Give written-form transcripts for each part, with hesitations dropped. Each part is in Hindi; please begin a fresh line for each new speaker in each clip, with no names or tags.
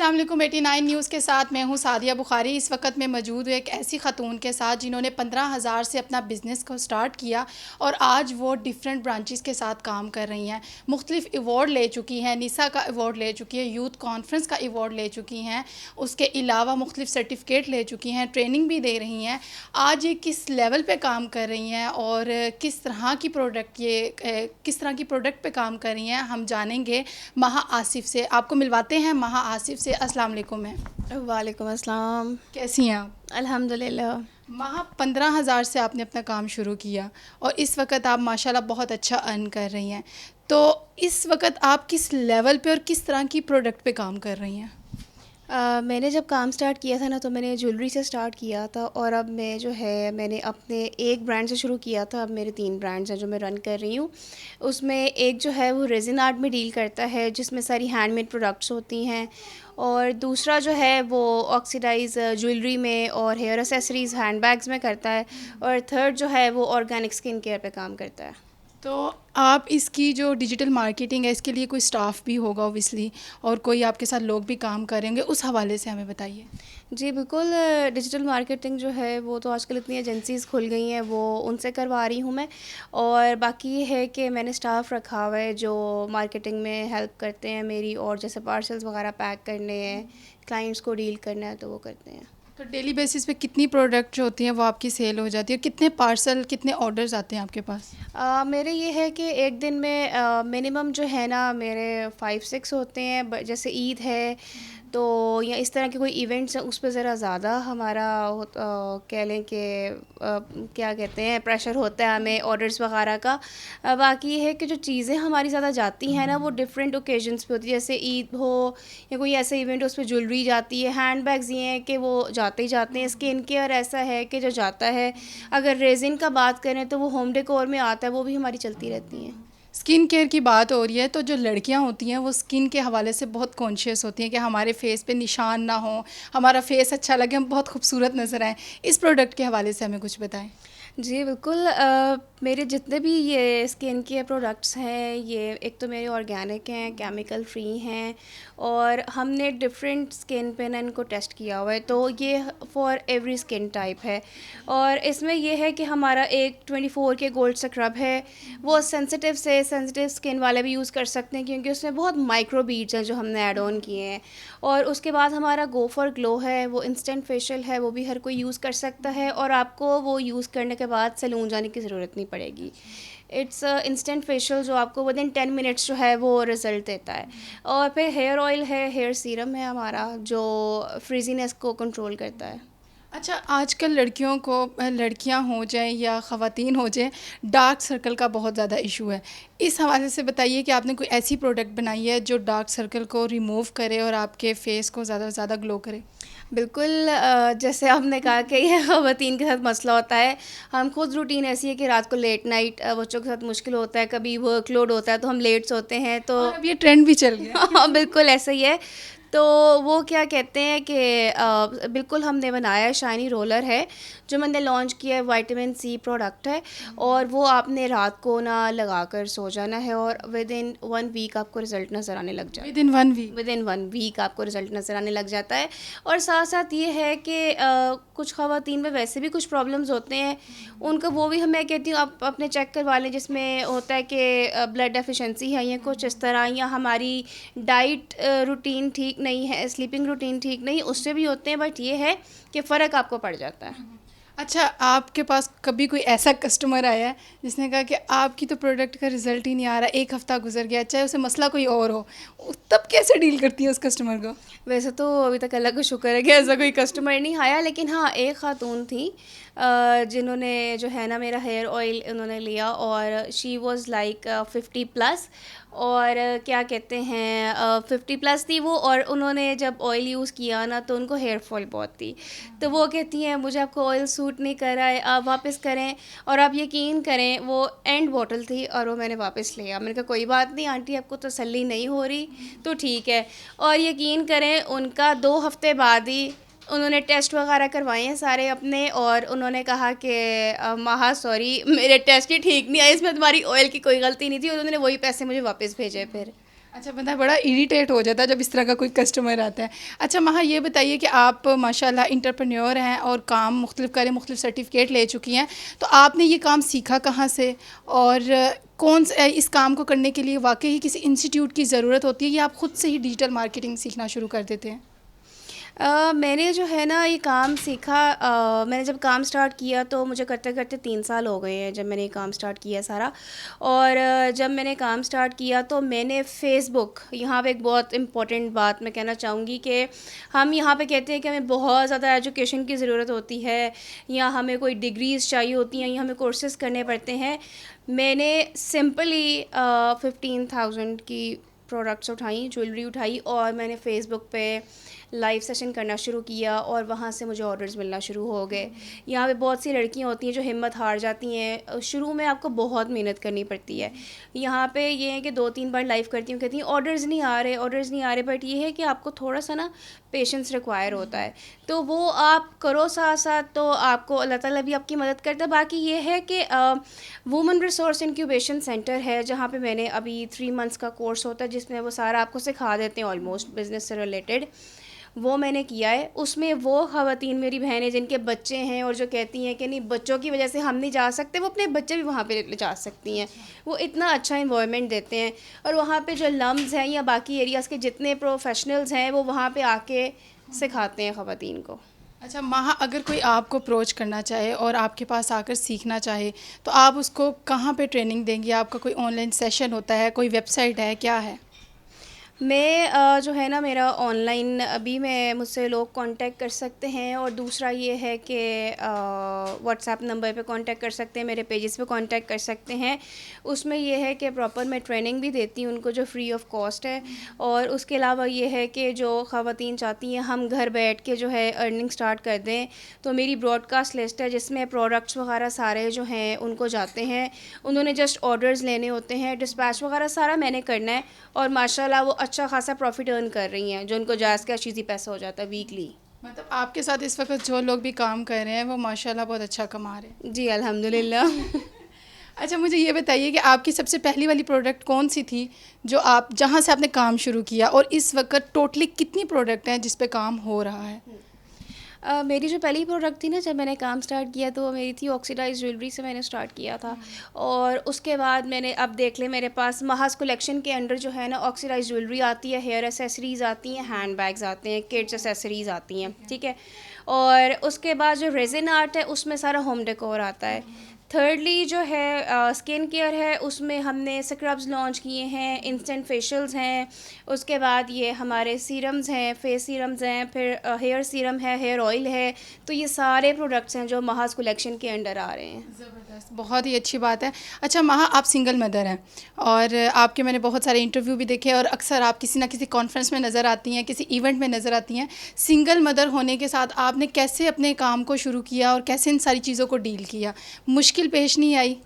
अस्सलाम वालेकुम 89 न्यूज़ के साथ मैं हूं सादिया बुखारी। इस वक्त मैं मौजूद हूँ एक ऐसी ख़तून के साथ जिन्होंने 15,000 से अपना बिज़नेस को स्टार्ट किया और आज वो डिफरेंट ब्रांचेस के साथ काम कर रही हैं। मुख्तलिफ अवार्ड ले चुकी हैं, निसा का अवार्ड ले चुकी है, यूथ कॉन्फ्रेंस का अवार्ड ले चुकी हैं, उसके अलावा मुख्तलिफ सर्टिफिकेट ले चुकी हैं, ट्रेनिंग भी दे रही हैं। आज ये किस लेवल पर काम कर रही हैं और किस तरह की प्रोडक्ट पे काम कर रही हैं हम जानेंगे महा आसिफ से। आपको मिलवाते हैं महा आसिफ से। अस्सलाम वालेकुम है।
वालेकुम अस्सलाम।
कैसी हैं आप?
अल्हम्दुलिल्लाह।
महा 15,000 से आपने अपना काम शुरू किया और इस वक्त आप माशाल्लाह बहुत अच्छा अर्न कर रही हैं। तो इस वक्त आप किस लेवल पे और किस तरह की प्रोडक्ट पे काम कर रही हैं?
मैंने जब काम स्टार्ट किया था ना तो मैंने ज्वेलरी से स्टार्ट किया था और अब मैं जो है मैंने अपने एक ब्रांड से शुरू किया था। अब मेरे 3 ब्रांड्स हैं जो मैं रन कर रही हूँ। उसमें एक जो है वो रेजिन आर्ट में डील करता है जिसमें सारी हैंडमेड प्रोडक्ट्स होती हैं, और दूसरा जो है वो ऑक्सीडाइज ज्वेलरी में और हेयर एक्सेसरीज़ हैंडबैग्स में करता है, और थर्ड जो है वो ऑर्गेनिक स्किन केयर पे काम करता है।
तो आप इसकी जो डिजिटल मार्केटिंग है इसके लिए कोई स्टाफ भी होगा ओबियसली, और कोई आपके साथ लोग भी काम करेंगे, उस हवाले से हमें बताइए।
जी बिल्कुल। डिजिटल मार्केटिंग जो है वो तो आजकल इतनी एजेंसीज़ खुल गई हैं, वो उनसे करवा रही हूँ मैं। और बाकी ये है कि मैंने स्टाफ रखा हुआ है जो मार्केटिंग में हेल्प करते हैं मेरी, और जैसे पार्सल्स वगैरह पैक करने हैं, क्लाइंट्स को डील करना है तो वो करते हैं।
तो डेली बेसिस पे कितनी प्रोडक्ट जो होती हैं वो आपकी सेल हो जाती है, कितने पार्सल कितने ऑर्डर्स आते हैं आपके पास?
मेरे ये है कि एक दिन में मिनिमम जो है ना मेरे 5-6 होते हैं। जैसे ईद है तो या इस तरह के कोई इवेंट्स हैं उस पे ज़रा ज़्यादा हमारा कह लें कि क्या कहते हैं प्रेशर होता है हमें ऑर्डर्स वगैरह का। बाकी ये है कि जो चीज़ें हमारी ज़्यादा जाती हैं ना वो डिफरेंट ओकेजन्स पे होती है। जैसे ईद हो या कोई ऐसा इवेंट हो उस पर ज्वेलरी जाती है। हैंडबैग्स ये हैं कि वो जाते ही जाते हैं। स्किन केयर ऐसा है कि जो जाता है। अगर रेजिन का बात करें तो वो होम डेकोर में आता है, वो भी हमारी चलती रहती हैं।
स्किन केयर की बात हो रही है तो जो लड़कियां होती हैं वो स्किन के हवाले से बहुत कॉन्शियस होती हैं कि हमारे फेस पे निशान ना हो, हमारा फेस अच्छा लगे, हम बहुत खूबसूरत नज़र आएँ। इस प्रोडक्ट के हवाले से हमें कुछ बताएं।
जी बिल्कुल। मेरे जितने भी ये स्किन केयर प्रोडक्ट्स हैं ये एक तो मेरे ऑर्गेनिक हैं, केमिकल फ्री हैं, और हमने डिफरेंट स्किन पे ना इनको टेस्ट किया हुआ है, तो ये फॉर एवरी स्किन टाइप है। और इसमें ये है कि हमारा एक 24 के गोल्ड स्क्रब है, वो सेंसिटिव स्किन वाले भी यूज़ कर सकते हैं क्योंकि उसमें बहुत माइक्रो बीड्स हैं जो हमने ऐड ऑन किए हैं। और उसके बाद हमारा गो फॉर ग्लो है, वो इंस्टेंट फेशियल है, वो भी हर कोई यूज़ कर सकता है और आपको वो यूज़ करने के बाद सैलून जाने की ज़रूरत नहीं पड़ेगी। इट्स इंस्टेंट फेशियल जो आपको विदिन 10 मिनट्स जो है वो रिज़ल्ट देता है। और फिर हेयर ऑयल है, हेयर सीरम है हमारा जो फ्रीजीनेस को कंट्रोल करता है।
अच्छा, आजकल लड़कियों को, लड़कियां हो जाएं या ख़वातीन हो जाएं, डार्क सर्कल का बहुत ज़्यादा इशू है। इस हवाले से बताइए कि आपने कोई ऐसी प्रोडक्ट बनाई है जो डार्क सर्कल को रिमूव करे और आपके फेस को ज़्यादा से ज़्यादा ग्लो करे?
बिल्कुल। जैसे आपने कहा कि ये ख़वातीन के साथ मसला होता है। हम खुद रूटीन ऐसी है कि रात को लेट नाइट बच्चों के साथ मुश्किल होता है, कभी वर्कलोड होता है तो हम लेट सोते हैं, तो
और अब ये ट्रेंड भी चल गया।
हाँ बिल्कुल ऐसा ही है। तो वो क्या कहते हैं कि बिल्कुल हमने बनाया है, शाइनी रोलर है जो मैंने लॉन्च किया है, विटामिन सी प्रोडक्ट है, और वो आपने रात को ना लगाकर सो जाना है और विद इन 1 वीक आपको रिज़ल्ट नज़र आने लग जाए।
विद इन 1 वीक
आपको रिज़ल्ट नज़र आने लग जाता है। और साथ साथ ये है कि कुछ ख़वातीन में वैसे भी कुछ प्रॉब्लम्स होते हैं, उनका वो भी मैं कहती हूँ आप अपने चेक करवा लें, जिसमें होता है कि ब्लड डेफिशिएंसी है या कुछ इस तरह, या हमारी डाइट रूटीन ठीक नहीं है, स्लीपिंग रूटीन ठीक नहीं, उससे भी होते हैं। बट ये है कि फ़र्क आपको पड़ जाता है।
अच्छा, आपके पास कभी कोई ऐसा कस्टमर आया है जिसने कहा कि आपकी तो प्रोडक्ट का रिज़ल्ट ही नहीं आ रहा, 1 हफ़्ता गुजर गया, चाहे उसे मसला कोई और हो, तब कैसे डील करती है उस कस्टमर को?
वैसे तो अभी तक अल्लाह का शुक्र है कि ऐसा कोई कस्टमर नहीं आया, लेकिन हाँ एक ख़ातून थी जिन्होंने जो है ना मेरा हेयर ऑयल उन्होंने लिया, और शी वाज़ लाइक 50 प्लस, और क्या कहते हैं 50 प्लस थी वो, और उन्होंने जब ऑयल यूज़ किया ना तो उनको हेयर फॉल बहुत थी। तो वो कहती हैं मुझे आपको ऑयल सूट नहीं कर रहा है, आप वापस करें। और आप यकीन करें वो एंड बॉटल थी और वो मैंने वापस लिया। मैंने कहा कोई बात नहीं आंटी, आपको तसल्ली नहीं हो रही तो ठीक है। और यकीन करें उनका 2 हफ़्ते बाद ही उन्होंने टेस्ट वगैरह करवाए हैं सारे अपने, और उन्होंने कहा कि महा सॉरी मेरे टेस्ट ही ठीक नहीं आए, इसमें तुम्हारी ऑयल की कोई गलती नहीं थी, और उन्होंने वही पैसे मुझे वापस भेजे फिर।
अच्छा, बंदा बड़ा इरिटेट हो जाता है जब इस तरह का कोई कस्टमर आता है। अच्छा महा, ये बताइए कि आप माशाल्लाह इंटरप्रेन्योर हैं और काम मुख्तलिफ करें, मुख्तलिफ सर्टिफिकेट ले चुकी हैं, तो आपने ये काम सीखा कहाँ से, और कौन से इस काम को करने के लिए वाकई ही किसी इंस्टीट्यूट की ज़रूरत होती है या आप ख़ुद से ही डिजिटल मार्केटिंग सीखना शुरू कर देते हैं?
मैंने जो है ना ये काम सीखा, मैंने जब काम स्टार्ट किया तो मुझे करते करते 3 साल हो गए हैं जब मैंने ये काम स्टार्ट किया सारा। और जब मैंने काम स्टार्ट किया तो मैंने फ़ेसबुक, यहाँ पे एक बहुत इम्पोर्टेंट बात मैं कहना चाहूँगी कि हम यहाँ पे कहते हैं कि हमें बहुत ज़्यादा एजुकेशन की ज़रूरत होती है या हमें कोई डिग्रीज़ चाहिए होती हैं या हमें कोर्सेज़ करने पड़ते हैं। मैंने सिंपली 15,000 की प्रोडक्ट्स उठाई, ज्वेलरी उठाई और मैंने फ़ेसबुक पे लाइव सेशन करना शुरू किया और वहाँ से मुझे ऑर्डर्स मिलना शुरू हो गए। यहाँ पे बहुत सी लड़कियाँ होती हैं जो हिम्मत हार जाती हैं, शुरू में आपको बहुत मेहनत करनी पड़ती है। यहाँ पे ये है कि 2-3 बार लाइव करती हूँ, कहती हैं ऑर्डर्स नहीं आ रहे, बट ये है कि आपको थोड़ा सा ना पेशेंस रिक्वायर होता है, तो वो आप करो साथ साथ, तो आपको अल्लाह ताला भी आपकी मदद करता है। बाकी ये है कि वुमेन रिसोर्स इंक्यूबेशन सेंटर है जहाँ पे मैंने अभी 3 मंथ्स का कोर्स होता है जिसमें वो सारा आपको सिखा देते हैं ऑलमोस्ट बिज़नेस से रिलेटेड, वो मैंने किया है। उसमें वो ख़वातीन मेरी बहनें जिनके बच्चे हैं और जो कहती हैं कि नहीं बच्चों की वजह से हम नहीं जा सकते, वो अपने बच्चे भी वहाँ पे ले जा सकती हैं। वो इतना अच्छा इन्वायरमेंट देते हैं और वहाँ पे जो लम्स हैं या बाकी एरियाज़ के जितने प्रोफेशनल्स हैं वो वहाँ पे आके सिखाते हैं ख़वातीन को।
अच्छा महा, अगर कोई आपको अप्रोच करना चाहे और आपके पास आकर सीखना चाहे तो आप उसको कहाँ पे ट्रेनिंग देंगी? आपका कोई ऑनलाइन सेशन होता है, कोई वेबसाइट है, क्या है?
मैं जो है ना मेरा ऑनलाइन अभी मैं मुझसे लोग कांटेक्ट कर सकते हैं और दूसरा ये है कि व्हाट्सएप नंबर पे कांटेक्ट कर सकते हैं, मेरे पेजेस पे कांटेक्ट कर सकते हैं। उसमें ये है कि प्रॉपर मैं ट्रेनिंग भी देती हूँ उनको जो फ्री ऑफ कॉस्ट है। और उसके अलावा ये है कि जो ख़वातीन चाहती हैं हम घर बैठ के जो है अर्निंग स्टार्ट कर दें, तो मेरी ब्रॉडकास्ट लिस्ट है जिसमें प्रोडक्ट्स वगैरह सारे जो हैं उनको जाते हैं, उन्होंने जस्ट ऑर्डर्स लेने होते हैं, डिस्पैच वगैरह सारा मैंने करना है और माशाल्लाह वो अच्छा खासा प्रॉफिट अर्न कर रही हैं, जो उनको जायज़ का चीज़ी पैसा हो जाता है वीकली।
मतलब आपके साथ इस वक्त जो लोग भी काम कर रहे हैं वो माशाल्लाह बहुत अच्छा कमा रहे हैं।
जी अल्हम्दुलिल्लाह।
अच्छा मुझे ये बताइए कि आपकी सबसे पहली वाली प्रोडक्ट कौन सी थी जो आप जहाँ से आपने काम शुरू किया, और इस वक्त टोटली कितनी प्रोडक्ट हैं जिस पे काम हो रहा है?
मेरी जो पहली प्रोडक्ट थी ना जब मैंने काम स्टार्ट किया तो वो मेरी थी ऑक्सीडाइज ज्वेलरी से मैंने स्टार्ट किया था। और उसके बाद मैंने अब देख ले मेरे पास महाज कलेक्शन के अंडर जो है ना ऑक्सीडाइज ज्वेलरी आती है, हेयर एसेसरीज़ आती हैं, हैंड बैग्स आते हैं, किड्स एसेसरीज़ आती हैं, ठीक है। और उसके बाद जो रेजिन आर्ट है उसमें सारा होम डेकोर आता है। थर्डली जो है स्किन केयर है, उसमें हमने स्क्रब्स लॉन्च किए हैं, इंस्टेंट फेशियल्स हैं, उसके बाद ये हमारे सीरम्स हैं, फेस सीरम्स हैं, फिर हेयर सीरम है, हेयर ऑयल है। तो ये सारे प्रोडक्ट्स हैं जो महाज कलेक्शन के अंडर आ रहे हैं।
ज़बरदस्त, बहुत ही अच्छी बात है। अच्छा महा, आप सिंगल मदर हैं और आपके मैंने बहुत सारे इंटरव्यू भी देखे और अक्सर आप किसी ना किसी कॉन्फ्रेंस में नज़र आती हैं, किसी इवेंट में नज़र आती हैं। सिंगल मदर होने के साथ आपने कैसे अपने काम को शुरू किया और कैसे इन सारी चीज़ों को डील किया? मुश्किल पेश नहीं आई?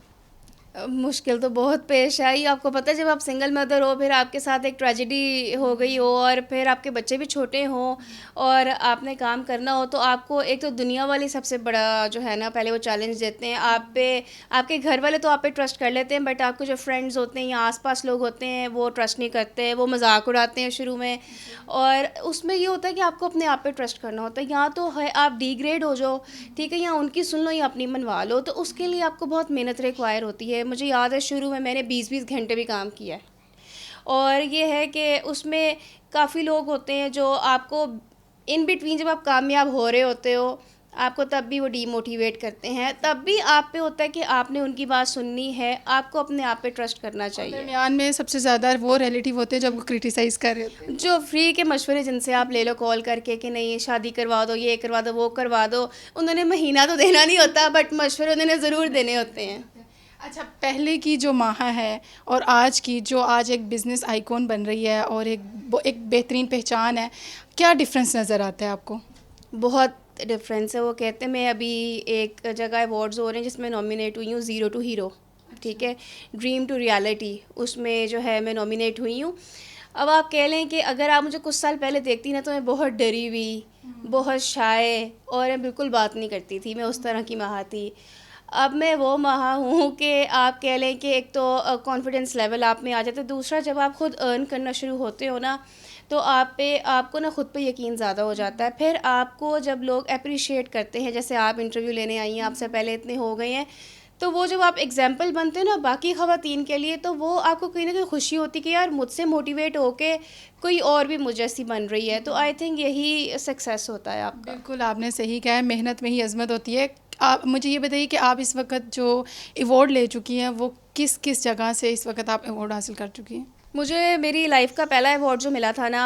मुश्किल तो बहुत पेश आई। आपको पता है जब आप सिंगल मदर हो, फिर आपके साथ एक ट्रेजेडी हो गई हो और फिर आपके बच्चे भी छोटे हों और आपने काम करना हो, तो आपको एक तो दुनिया वाली सबसे बड़ा जो है ना पहले वो चैलेंज देते हैं आप पे। आपके घर वाले तो आप पे ट्रस्ट कर लेते हैं, बट आपके जो फ्रेंड्स होते हैं या आसपास लोग होते हैं वो ट्रस्ट नहीं करते, वो मजाक उड़ाते हैं शुरू में। और उसमें ये होता है कि आपको अपने आप पे ट्रस्ट करना होता है। यहाँ तो है आप डिग्रेड हो जाओ, ठीक है, या उनकी सुन लो या अपनी मनवा लो, तो उसके लिए आपको बहुत मेहनत रिक्वायर होती है। मुझे याद है शुरू में मैंने 20-20 घंटे भी काम किया है। और ये है कि उसमें काफ़ी लोग होते हैं जो आपको इन बिटवीन जब आप कामयाब हो रहे होते हो आपको तब भी वो डीमोटिवेट करते हैं, तब भी आप पे होता है कि आपने उनकी बात सुननी है, आपको अपने आप पे ट्रस्ट करना चाहिए।
दरमियान में सबसे ज़्यादा वो रिलेटिव होते हैं जब वो क्रिटिसाइज़ कर रहे होते हैं,
जो फ्री के मशवरे जिनसे आप ले लो कॉल करके कि नहीं शादी करवा दो, ये करवा दो, वो करवा दो। उन्होंने महीना तो देना नहीं होता बट मशवरे उन्होंने ज़रूर देने होते हैं।
अच्छा, पहले की जो माहा है और आज की जो आज एक बिज़नेस आइकॉन बन रही है और एक बेहतरीन पहचान है, क्या डिफरेंस नज़र आता है आपको?
बहुत डिफरेंस है। वो कहते हैं, मैं अभी एक जगह अवार्ड्स हो रहे हैं जिसमें नॉमिनेट हुई हूँ, ज़ीरो टू हीरो, ठीक है, ड्रीम टू रियलिटी, उसमें जो है मैं नॉमिनेट हुई हूँ। अब आप कह लें कि अगर आप मुझे कुछ साल पहले देखती ना तो मैं बहुत डरी हुई, बहुत शाय और मैं बिल्कुल बात नहीं करती थी, मैं उस तरह की माँ थी। अब मैं वो महा हूँ कि आप कह लें कि एक तो कॉन्फिडेंस लेवल आप में आ जाता है, दूसरा जब आप खुद अर्न करना शुरू होते हो ना, तो आपको ना खुद पे यकीन ज़्यादा हो जाता है। फिर आपको जब लोग अप्रिशिएट करते हैं, जैसे आप इंटरव्यू लेने आई हैं, आपसे पहले इतने हो गए हैं, तो वो जब आप एग्जाम्पल बनते हो ना बाकी ख़वातीन के लिए, तो वो आपको कहीं ना कहीं खुशी होती है कि यार मुझसे मोटिवेट होके कोई और भी मुझे जैसी बन रही है। तो आई थिंक यही सक्सेस होता है आपका।
बिल्कुल आपने सही कहा है, मेहनत में ही अज़मत होती है। आप मुझे ये बताइए कि आप इस वक्त जो अवार्ड ले चुकी हैं वो किस किस जगह से इस वक्त आप अवार्ड हासिल कर चुकी हैं?
मुझे मेरी लाइफ का पहला अवार्ड जो मिला था ना,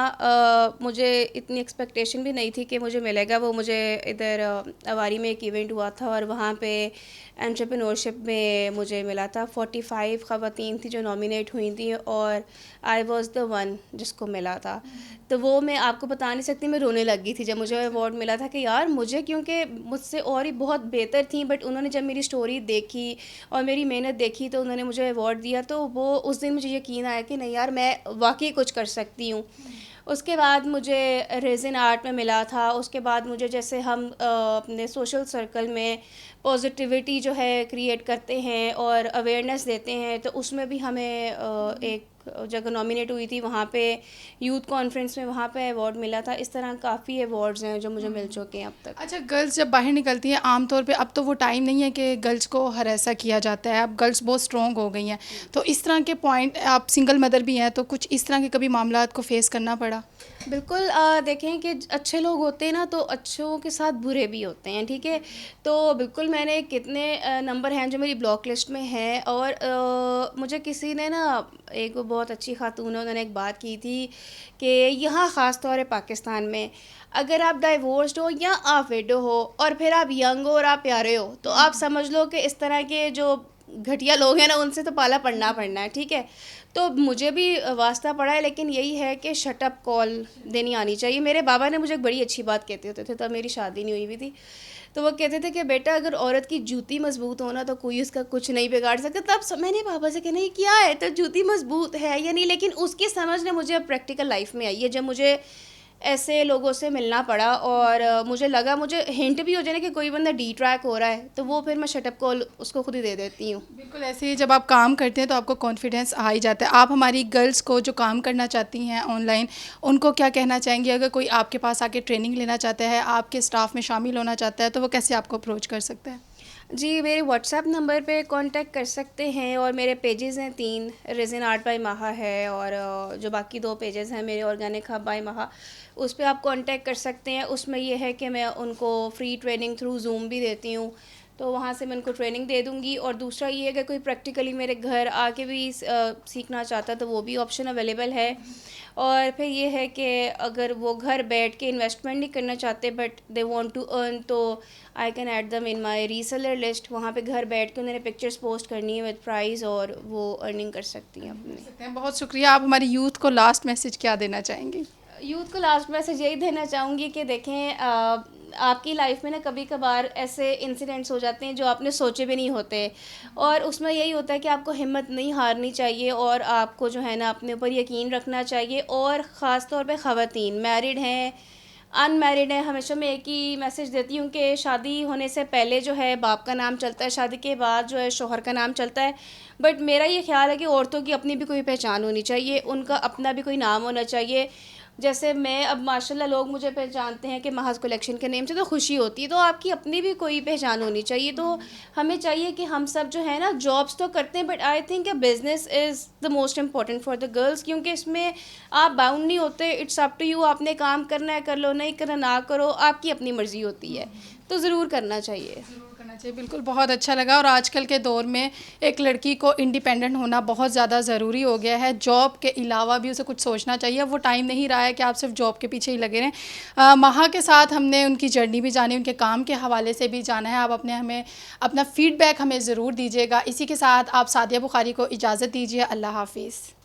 मुझे इतनी एक्सपेक्टेशन भी नहीं थी कि मुझे मिलेगा। वो मुझे इधर अवारी में एक इवेंट हुआ था और वहाँ पे एंटरप्रेन्योरशिप में मुझे मिला था। 45 ख़वातीन थी जो नॉमिनेट हुई थी और आई वाज द वन जिसको मिला था। तो वो मैं आपको बता नहीं सकती, मैं रोने लग गई थी जब मुझे अवार्ड मिला था कि यार मुझे, क्योंकि मुझसे और ही बहुत बेहतर थी, बट उन्होंने जब मेरी स्टोरी देखी और मेरी मेहनत देखी तो उन्होंने मुझे अवार्ड दिया। तो वो उस दिन मुझे यकीन आया कि नहीं यार, मैं वाकई कुछ कर सकती हूँ। उसके बाद मुझे रेज़िन आर्ट में मिला था। उसके बाद मुझे, जैसे हम अपने सोशल सर्कल में पॉजिटिविटी जो है क्रिएट करते हैं और अवेयरनेस देते हैं, तो उसमें भी हमें एक जगह नॉमिनेट हुई थी, वहाँ पे यूथ कॉन्फ्रेंस में, वहाँ पे अवार्ड मिला था। इस तरह काफ़ी अवार्ड्स हैं जो मुझे मिल चुके हैं अब तक।
अच्छा, गर्ल्स जब बाहर निकलती हैं आम तौर पे, अब तो वो टाइम नहीं है कि गर्ल्स को हरासा किया जाता है, अब गर्ल्स बहुत स्ट्रॉन्ग हो गई हैं। तो इस तरह के पॉइंट, आप सिंगल मदर भी हैं, तो कुछ इस तरह के कभी मामलात को फेस करना पड़ा?
बिल्कुल। देखें कि अच्छे लोग होते हैं ना, तो अच्छों के साथ बुरे भी होते हैं, ठीक है। तो बिल्कुल मैंने कितने नंबर हैं जो मेरी ब्लॉक लिस्ट में हैं। और मुझे किसी ने ना, एक बहुत अच्छी खातून है, उन्होंने एक बात की थी कि यहाँ ख़ास तौर है पाकिस्तान में, अगर आप डाइवोर्स्ड हो या आप विडो हो और फिर आप यंग हो और आप प्यारे हो, तो आप समझ लो कि इस तरह के जो घटिया लोग हैं ना, उनसे तो पाला पड़ना है, ठीक है। तो मुझे भी वास्ता पड़ा है, लेकिन यही है कि शट अप कॉल देनी आनी चाहिए। मेरे बाबा ने मुझे एक बड़ी अच्छी बात कहते होते थे, तब मेरी शादी नहीं हुई हुई थी। तो वो कहते थे कि बेटा, अगर औरत की जूती मजबूत हो ना, तो कोई उसका कुछ नहीं बिगाड़ सकता। तब मैंने बाबा से कहना, ये क्या है, तो जूती मजबूत है या नहीं। लेकिन उसकी समझ ने मुझे अब प्रैक्टिकल लाइफ में आई है, जब मुझे ऐसे लोगों से मिलना पड़ा और मुझे लगा, मुझे हिंट भी हो जाए ना कि कोई बंदा डी ट्रैक हो रहा है, तो वो फिर मैं शटअप कॉल उसको खुद ही दे देती हूँ।
बिल्कुल ऐसे ही जब आप काम करते हैं तो आपको कॉन्फिडेंस आ ही जाता है। आप हमारी गर्ल्स को जो काम करना चाहती हैं ऑनलाइन, उनको क्या कहना चाहेंगी? अगर कोई आपके पास आके ट्रेनिंग लेना चाहता है, आपके स्टाफ में शामिल होना चाहता है, तो वो कैसे आपको अप्रोच कर सकता है?
जी, मेरे व्हाट्सएप नंबर पे कांटेक्ट कर सकते हैं। और मेरे पेजेस हैं 3, रेज़िन आर्ट बाय महा है, और जो बाकी 2 पेजेस हैं मेरे, ऑर्गेनिक हब बाय महा, उस पे आप कांटेक्ट कर सकते हैं। उसमें ये है कि मैं उनको फ्री ट्रेनिंग थ्रू ज़ूम भी देती हूँ, तो वहाँ से मैं उनको ट्रेनिंग दे दूँगी। और दूसरा ये है कि कोई प्रैक्टिकली मेरे घर आके भी सीखना चाहता है, तो वो भी ऑप्शन अवेलेबल है। और फिर ये है कि अगर वो घर बैठ के इन्वेस्टमेंट नहीं करना चाहते, but they want to earn, तो आई कैन ऐड दम इन माय रीसेलर लिस्ट। वहाँ पे घर बैठ के उन्होंने पिक्चर्स पोस्ट करनी है विद प्राइस, और वो अर्निंग कर सकती हैं अपने।
बहुत शुक्रिया। आप हमारी यूथ को लास्ट मैसेज क्या देना चाहेंगी?
यूथ को लास्ट मैसेज यही देना चाहूँगी कि देखें, आपकी लाइफ में ना कभी कभार ऐसे इंसिडेंट्स हो जाते हैं जो आपने सोचे भी नहीं होते, और उसमें यही होता है कि आपको हिम्मत नहीं हारनी चाहिए, और आपको जो है ना अपने ऊपर यकीन रखना चाहिए। और ख़ास तौर पे ख़वातीन, मैरिड हैं, अनमैरिड हैं, हमेशा मैं एक ही मैसेज देती हूँ कि शादी होने से पहले जो है बाप का नाम चलता है, शादी के बाद जो है शौहर का नाम चलता है। बट मेरा ये ख्याल है कि औरतों की अपनी भी कोई पहचान होनी चाहिए, उनका अपना भी कोई नाम होना चाहिए। जैसे मैं अब माशाल्लाह लोग मुझे पहचानते हैं कि महज कलेक्शन के नेम से, तो खुशी होती है। तो आपकी अपनी भी कोई पहचान होनी चाहिए। तो हमें चाहिए कि हम सब जो है ना, जॉब्स तो करते हैं, but I think business is the most important for the girls, क्योंकि इसमें आप बाउंड नहीं होते। इट्स अप टू यू, आपने काम करना है कर लो, नहीं करना ना करो, आपकी अपनी मर्ज़ी होती है। तो ज़रूर करना चाहिए।
करना चाहिए। बिल्कुल, बहुत अच्छा लगा। और आजकल के दौर में एक लड़की को इंडिपेंडेंट होना बहुत ज़्यादा ज़रूरी हो गया है। जॉब के अलावा भी उसे कुछ सोचना चाहिए। वो टाइम नहीं रहा है कि आप सिर्फ जॉब के पीछे ही लगे रहें। महा के साथ हमने उनकी जर्नी भी जानी, उनके काम के हवाले से भी जाना है। आप हमें अपना फ़ीडबैक हमें ज़रूर दीजिएगा। इसी के साथ आप सादिया बुखारी को इजाज़त दीजिए। अल्लाह हाफ़िज़।